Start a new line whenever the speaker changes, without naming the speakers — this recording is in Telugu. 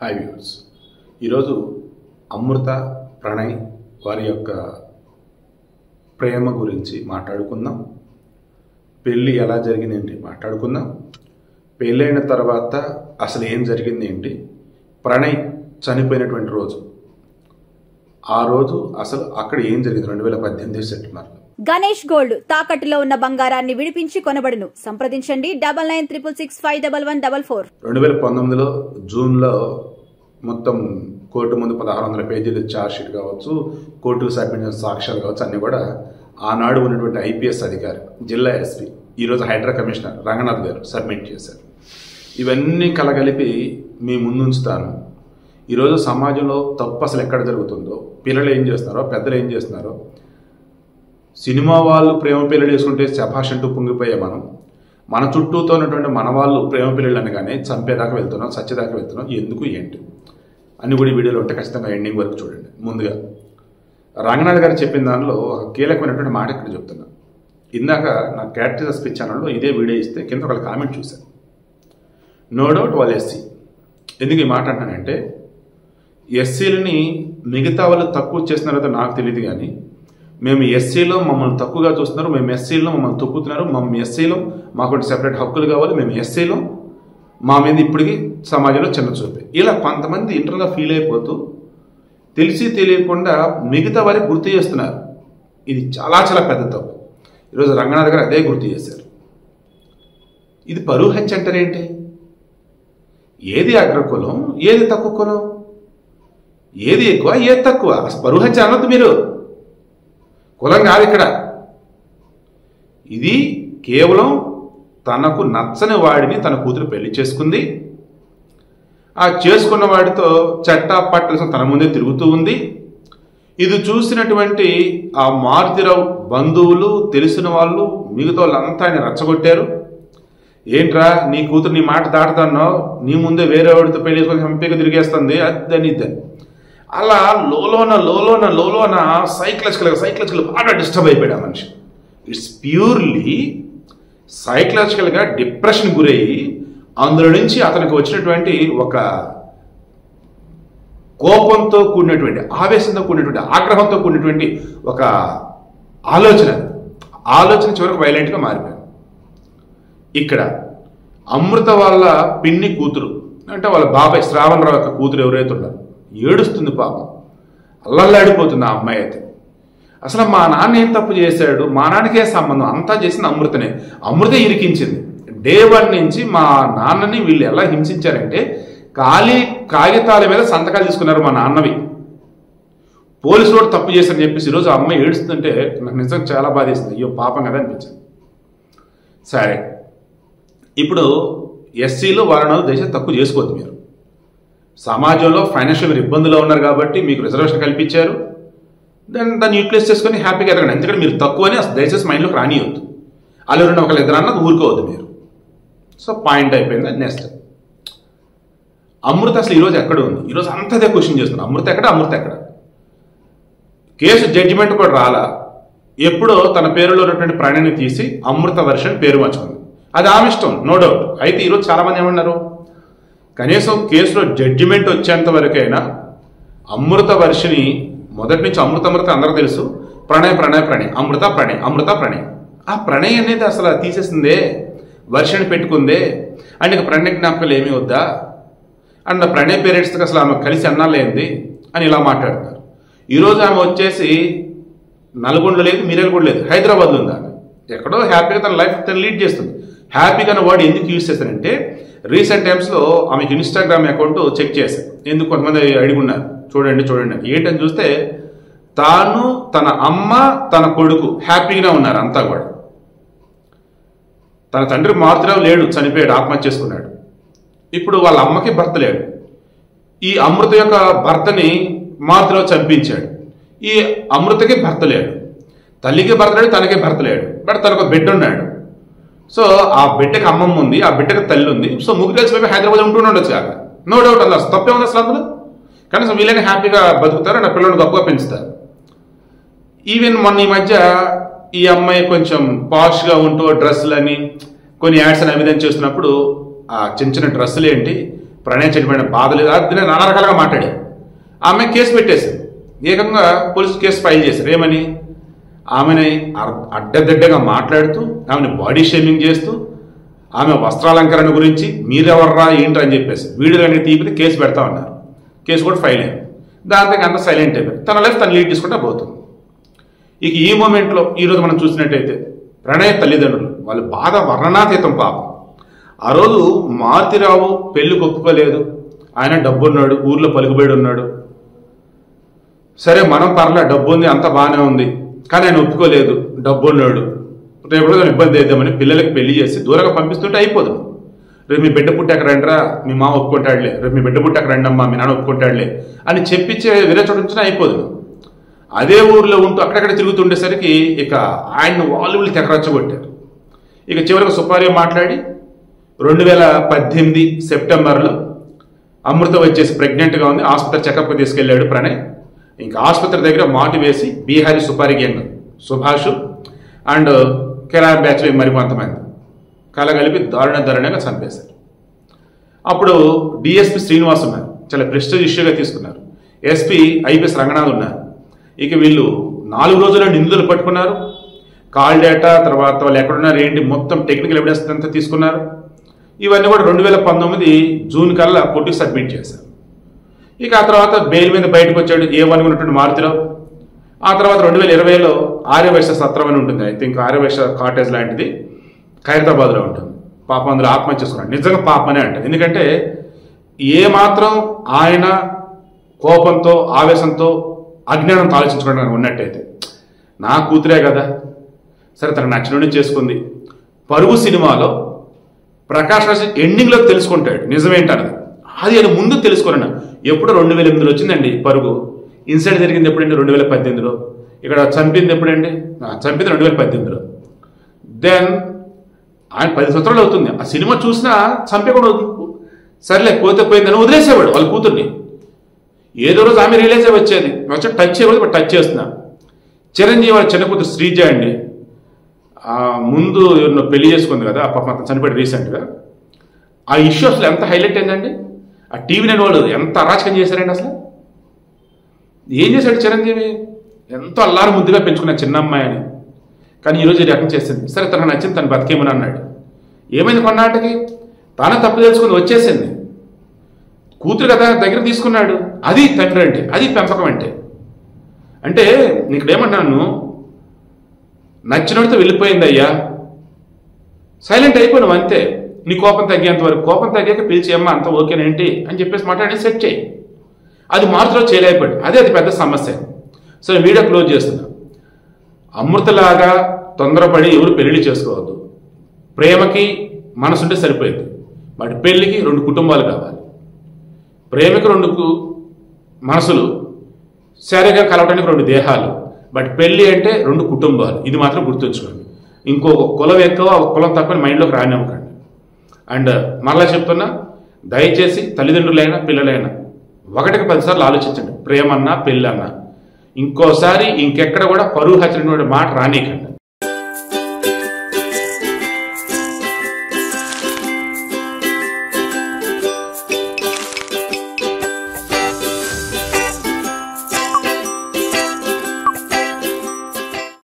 హాయ్ వ్యూవర్స్, ఈరోజు అమృత ప్రణయ్ వారి యొక్క ప్రేమ గురించి మాట్లాడుకుందాం. పెళ్ళి ఎలా జరిగింది ఏంటి మాట్లాడుకుందాం. పెళ్ళైన తర్వాత అసలు ఏం జరిగింది ఏంటి, ప్రణయ్ చనిపోయినటువంటి రోజు, ఆ రోజు అసలు అక్కడ ఏం జరిగింది 2018 సెప్టెంబర్లో.
గణేష్ గోల్డ్ తాకట్టులో ఉన్న బంగారాన్ని విడిపించి కొనబడును. సంప్రదించండి 9966651144.
2019లో జూన్లో మొత్తం కోర్టు ముందు 1600 పేజీలు ఛార్జ్ షీట్ కావచ్చు, కోర్టుకు సబ్మిట్ సాక్ష్యాలు కావచ్చు, అన్నీ కూడా ఆనాడు ఉన్నటువంటి ఐపీఎస్ అధికారి, జిల్లా ఎస్పీ, ఈరోజు హైడ్రా కమిషనర్ రంగనాథ్ గారు సబ్మిట్ చేశారు. ఇవన్నీ కలగలిపి మీ ముందుంచుతాను. ఈరోజు సమాజంలో తప్పు అసలు ఎక్కడ జరుగుతుందో, పిల్లలు ఏం చేస్తున్నారో, పెద్దలు ఏం చేస్తున్నారో, సినిమా వాళ్ళు ప్రేమ పెళ్ళిళ్ళు చేసుకుంటే శభాష్ అంటూ పొంగిపోయే మన చుట్టూతో ఉన్నటువంటి మన వాళ్ళు ప్రేమ పెళ్ళిళ్ళు అనగానే చంపేదాకా వెళ్తున్నాం, సచ్చేదాకా వెళ్తున్నాం. ఎందుకు ఏంటి అన్ని కూడా ఈ వీడియోలో ఉంటే ఖచ్చితంగా ఎండింగ్ వరకు చూడండి. ముందుగా రంగనాథ్ గారు చెప్పిన దానిలో ఒక కీలకమైనటువంటి మాట ఇక్కడ చెప్తున్నా. ఇందాక నా క్యారెక్టర్ స్పీచ్ ఛానల్లో ఇదే వీడియో ఇస్తే కింద ఒక కామెంట్ చూశాను. నో డౌట్ వాళ్ళు ఎస్సీ. ఎందుకు ఈ మాట అంటానంటే, ఎస్సీలని మిగతా వాళ్ళు తక్కువ చేస్తున్నారో నాకు తెలియదు, కానీ మేము ఎస్సీలో మమ్మల్ని తక్కువగా చూస్తున్నారు, మేము ఎస్సీలో మమ్మల్ని తొక్కుతున్నారు, ఎస్సీలో మాకు సెపరేట్ హక్కులు కావాలి, మేము ఎస్సీలో మా మీద ఇప్పటికీ సమాజంలో చిన్న చూపే, ఇలా కొంతమంది ఇంటర్గా ఫీల్ అయిపోతూ తెలిసి తెలియకుండా మిగతా వారికి గుర్తు చేస్తున్నారు. ఇది చాలా చాలా పెద్ద తప్పు. ఈరోజు రంగనాథ్ గారు అదే గుర్తు చేశారు. ఇది పరువు హత్య అంటారేంటి? ఏది అగ్రకులం, ఏది తక్కువ కులం, ఏది ఎక్కువ, ఏది తక్కువ? అసలు పరువు హత్య అన్నది మీరు కులం కాదు ఇక్కడ. ఇది కేవలం తనకు నచ్చని వాడిని తన కూతురు పెళ్లి చేసుకుంది. ఆ చేసుకున్న వాడితో చట్టా పట్టలు తన ముందే తిరుగుతూ ఉంది. ఇది చూసినటువంటి ఆ మారుతిరావు బంధువులు, తెలిసిన వాళ్ళు, మిగతా వాళ్ళంతా ఆయన రెచ్చగొట్టారు. ఏంట్రా నీ కూతురు నీ మాట దాటుతున్నావు, నీ ముందే వేరే వాడితో పెళ్లి చేసుకొని హంపీగా తిరిగేస్తుంది, అదని ఇద్దని. అలా లోలోన సైకలాజికల్ బాగా డిస్టర్బ్ అయిపోయాడు ఆ మనిషి. ఇట్స్ ప్యూర్లీ సైకలాజికల్గా డిప్రెషన్ గురయ్యి అందులో నుంచి అతనికి వచ్చినటువంటి ఒక కోపంతో కూడినటువంటి, ఆవేశంతో కూడినటువంటి, ఆగ్రహంతో కూడినటువంటి ఒక ఆలోచన చివరికి వైలెంట్గా మారిపోయింది. ఇక్కడ అమృత వాళ్ళ పిన్ని కూతురు అంటే వాళ్ళ బాబాయ్ శ్రావణ్ రావు యొక్క కూతురు ఎవరైతే ఉన్నారు, ఏడుస్తుంది పాపం, అల్లల్లాడిపోతుంది ఆ అమ్మాయి అయితే. అసలు మా నాన్న ఏం తప్పు చేశాడు, మా నాన్నకే సంబంధం, అంతా చేసింది అమృతనే, అమృతే ఇరికించింది. డే 1 నుంచి మా నాన్నని వీళ్ళు ఎలా హింసించారంటే, కాగితాల మీద సంతకాలు తీసుకున్నారు మా నాన్నవి, పోలీసు వాడు తప్పు చేశారని చెప్పేసి. ఈరోజు ఆ అమ్మాయి ఏడుస్తుంటే నాకు నిజంగా చాలా బాధేస్తుంది. అయ్యో పాపం కదా అనిపించింది. సరే, ఇప్పుడు ఎస్సీలో వాళ్ళ దేశం తప్పు చేసుకోవద్దు. మీరు సమాజంలో ఫైనాన్షియల్ మీరు ఇబ్బందులో ఉన్నారు కాబట్టి మీకు రిజర్వేషన్ కల్పించారు, దాన్ని యూటిలైజ్ చేసుకొని హ్యాపీగా ఎదగండి. ఎందుకంటే మీరు తక్కువ అని అసలు దయచేసి మైండ్లోకి రానియవద్దు. వాళ్ళు ఎవరైనా ఒకళ్ళు ఇద్దరు అన్నది ఊరుకోవద్దు మీరు. సో పాయింట్ అయిపోయింది. నెక్స్ట్, అమృత అసలు ఈరోజు ఎక్కడ ఉంది? ఈరోజు అంతదే క్వశ్చన్ చేస్తున్నారు. అమృత ఎక్కడ? కేసు జడ్జిమెంట్ కూడా రాలా. ఎప్పుడో తన పేరులో ఉన్నటువంటి ప్రణయని తీసి అమృత వర్షన్ పేరు మార్చుకుంది. అది ఆమె ఇష్టం, నో డౌట్. అయితే ఈరోజు చాలామంది ఏమన్నారు, కనీసం కేసులో జడ్జిమెంట్ వచ్చేంత వరకైనా అమృత వర్షిని మొదటి నుంచి అమృత అందరూ తెలుసు, ప్రణయ్ అమృత ప్రణయ్. ఆ ప్రణయ్ అనేది అసలు తీసేసిందే, వర్షిని పెట్టుకుందే, అండ్ ఇక ప్రణయ్ జ్ఞాపకాలు ఏమీ వద్దా, అండ్ ప్రణయ్ పేరెంట్స్కి అసలు ఆమె కలిసి అన్నాలేంది అని ఇలా మాట్లాడుతున్నారు. ఈరోజు ఆమె వచ్చేసి నల్గొండలో లేదు, మీరేలు కూడా లేదు, హైదరాబాద్లో ఉంది. ఆమె ఎక్కడో హ్యాపీగా తన లైఫ్ తను లీడ్ చేస్తుంది. హ్యాపీగా అన్న వర్డ్ ఎందుకు యూజ్ చేస్తారంటే, రీసెంట్ టైమ్స్లో ఆమెకి ఇన్స్టాగ్రామ్ అకౌంట్ చెక్ చేశారు. ఎందుకు కొంతమంది అడిగున్నారు, చూడండి ఏంటని చూస్తే తాను, తన అమ్మ, తన కొడుకు హ్యాపీగా ఉన్నారు అంతా కూడా. తన తండ్రి మారుతిరావు లేడు, చనిపోయాడు, ఆత్మహత్య చేసుకున్నాడు. ఇప్పుడు వాళ్ళ అమ్మకి భర్త లేడు. ఈ అమృత యొక్క భర్తని మారుతిరావు చంపించాడు. ఈ అమృతకి భర్త లేడు, తల్లికి భర్త లేడు, తనకి భర్త లేడు. బట్ తనకు బిడ్డ ఉన్నాడు. సో ఆ బిడ్డకి అమ్మమ్మ ఉంది, ఆ బిడ్డకి తల్లి ఉంది. సో ముగ్గురు కలిసి హైదరాబాద్ ఉంటూనే ఉండొచ్చు కాక, నో డౌట్. అలా తప్పే ఉంది అసలు అందులో. కనీసం వీళ్ళని హ్యాపీగా బతుకుతారు, నా పిల్లల్ని గొప్పగా పెంచుతారు. ఈవెన్ మొన్న ఈ మధ్య ఈ అమ్మాయి కొంచెం పాష్గా ఉంటూ డ్రెస్సులని కొన్ని యాడ్స్ అని అవిధం చేస్తున్నప్పుడు ఆ చిన్న డ్రెస్సులు ఏంటి, ప్రణయ్ చనిపోయిన బాధ లేదు, అది నానా రకాలుగా మాట్లాడారు. ఆమె కేసు పెట్టేశారు, ఏకంగా పోలీసు కేసు ఫైల్ చేశారు. ఏమని? ఆమెని అడ్డదిడ్డగా మాట్లాడుతూ, ఆమెను బాడీ షేమింగ్ చేస్తూ, ఆమె వస్త్రాలంకరణ గురించి మీరెవర్రా ఏంటి అని చెప్పేసి వీడియో కనుక తీపితే కేసు పెడతా ఉన్నారు. కేసు కూడా ఫైల్ అయింది. దాంతో అంత సైలెంట్ అయిపోయింది. తన లైఫ్ తను లీడ్ చేసుకుంటా పోతుంది. ఇక ఈ మూమెంట్లో ఈరోజు మనం చూసినట్టయితే ప్రణయ్ తల్లిదండ్రులు వాళ్ళ బాధ వర్ణనాతీతం పాపం. ఆ రోజు మారుతిరావు పెళ్లికి ఒప్పుకోలేదు, ఆయన డబ్బున్నాడు, ఊర్లో పలుకుబడి ఉన్నాడు. సరే మనం పర్లే, డబ్బు ఉంది, అంత బాగానే ఉంది, కానీ ఆయన ఒప్పుకోలేదు, డబ్బున్నాడు, రేపు రోజు ఇబ్బంది అవుతామని పిల్లలకి పెళ్లి చేసి దూరంగా పంపిస్తుంటే అయిపోదు. రేపు మీ బిడ్డ పుట్టి అక్కడ రండిరా, మీ మామ ఒప్పుకుంటాడులే, రేపు మీ బిడ్డ పుట్టి అక్కడ రండమ్మా, మీ నాన్న ఒప్పుకుంటాడులే అని చెప్పించే వేరే చోట ఉంచినా అయిపోదు. అదే ఊర్లో ఉంటూ అక్కడక్కడ తిరుగుతుండేసరికి ఇక ఆయన వాళ్ళు తెగరచ్చగొట్టారు. ఇక చివరికి సుపారి మాట్లాడి 2018 సెప్టెంబర్లో అమృత వచ్చేసి ప్రెగ్నెంట్గా ఉంది, ఆసుపత్రి చెకప్కి తీసుకెళ్లాడు ప్రణయ్. ఇంకా ఆసుపత్రి దగ్గర మాటు వేసి బీహారీ సుపారి గ్యాంగ్ సుభాష్ అండ్ కెలా బ్యాచ్ మరి కొంతమంది కలగలిపి దారుణంగా చంపేశారు. అప్పుడు డిఎస్పీ శ్రీనివాస్ ఉన్నారు, చాలా ప్రెస్టీజ్ ఇష్యూగా తీసుకున్నారు. ఎస్పీ ఐపీఎస్ రంగనాథ్ ఉన్నారు. ఇక వీళ్ళు 4 రోజుల్లో నిందితులు పట్టుకున్నారు. కాల్ డేటా, తర్వాత వాళ్ళు ఎక్కడున్నారు ఏంటి మొత్తం టెక్నికల్ ఎవిడెన్స్ అంతా తీసుకున్నారు. ఇవన్నీ కూడా 2019 జూన్ కల్లా కోర్టుకి సబ్మిట్ చేశారు. ఇక ఆ తర్వాత బెయిల్ మీద బయటకు వచ్చాడు A1 ఉన్నటువంటి మారుతిరావు. ఆ తర్వాత 2020లో ఆర్యవైశ్య సత్రం అని ఉంటుంది, ఐ థింక్ ఆర్యవైశ్య కాటేజ్ లాంటిది ఖైరతాబాద్లో ఉంటుంది. పాపం అందులో ఆత్మహత్య చేసుకున్నాడు. నిజంగా పాపమనే అంటారు, ఎందుకంటే ఏమాత్రం ఆయన కోపంతో ఆవేశంతో అజ్ఞానంతో ఆలోచించుకోవడానికి ఉన్నట్టయితే నా కూతురే కదా, సరే తనకు నచ్చినోడిని చేసుకుంది. పరుగు సినిమాలో ప్రకాష్ రాజ్ ఎండింగ్లో తెలుసుకుంటాడు నిజమేంటన్నది, అది ఆయన ముందు తెలుసుకోరన్న. ఎప్పుడు 2008లో వచ్చిందండి పరుగు. ఇన్సిడెంట్ జరిగింది ఎప్పుడండి? 2018లో. ఇక్కడ చంపింది ఎప్పుడండి? చంపింది 2018లో. దెన్ ఆయన 10 సంవత్సరాలు అవుతుంది. ఆ సినిమా చూసినా చంపే కూడా సర్లే పోతే పోయిందని వదిలేసేవాడు వాళ్ళ కూతుర్ని. ఏదో రోజు ఆమె రియలైజ్ అయి వచ్చేది, వచ్చి టచ్ చేయకూడదు, బట్ టచ్ చేస్తున్నా. చిరంజీవి వాళ్ళ చిన్న కూతురు శ్రీజ అండి, ముందు పెళ్లి చేసుకుంది కదా, పాపం అతను చనిపోయి రీసెంట్గా. ఆ ఇష్యూ అసలు ఎంత హైలైట్ అయిందండి. ఆ టీవీ నైన్ వాళ్ళు ఎంత అరాచకం చేశారండి. అసలు ఏం చేశాడు చిరంజీవి? ఎంతో అల్లారు ముద్దుగా పెంచుకున్న చిన్న అమ్మాయి అని, కానీ ఈరోజు ఈ రకం చేసింది. సరే తనకు నచ్చింది, తను బతికేమని అన్నాడు. ఏమైంది? కొన్నాటికి తాను తప్పు తెలుసుకుంది, వచ్చేసింది. కూతురు కదా దగ్గర తీసుకున్నాడు. అది తండ్రి అంటే, అది పెంపకం అంటే. అంటే నీకుడేమన్నాను, నచ్చినోడితో వెళ్ళిపోయింది అయ్యా, సైలెంట్ అయిపోయినావు అంతే. నీ కోపం తగ్గేంత వరకు, కోపం తగ్గాక పిలిచి అమ్మ అంత ఓకేనేంటి అని చెప్పేసి మాట్లాడి సెట్ చేయి. అది మార్చులో చేయలేకపోయాడు, అది పెద్ద సమస్య. సో వీడియో క్లోజ్ చేస్తున్నా. అమృతలాగా తొందరపడి ఎవరు పెళ్లి చేసుకోవద్దు. ప్రేమకి మనసుంటే సరిపోయింది, బట్ పెళ్లికి 2 కుటుంబాలు కావాలి. ప్రేమకి 2 మనసులు, శారీరకంగా కలవడానికి 2 దేహాలు, బట్ పెళ్లి అంటే 2 కుటుంబాలు. ఇది మాత్రం గుర్తుంచుకోండి. ఇంకో కులం ఎక్కువ, ఒక కులం తక్కువ మైండ్లోకి రానివ్వకండి. అండ్ మరలా చెప్తున్నా, దయచేసి తల్లిదండ్రులైనా పిల్లలైనా 1కి 10 సార్లు ఆలోచించండి. ప్రేమన్నా పెళ్ళన్నా ఇంకోసారి ఇంకెక్కడ కూడా పరువు హత్య మాట రానీకండి.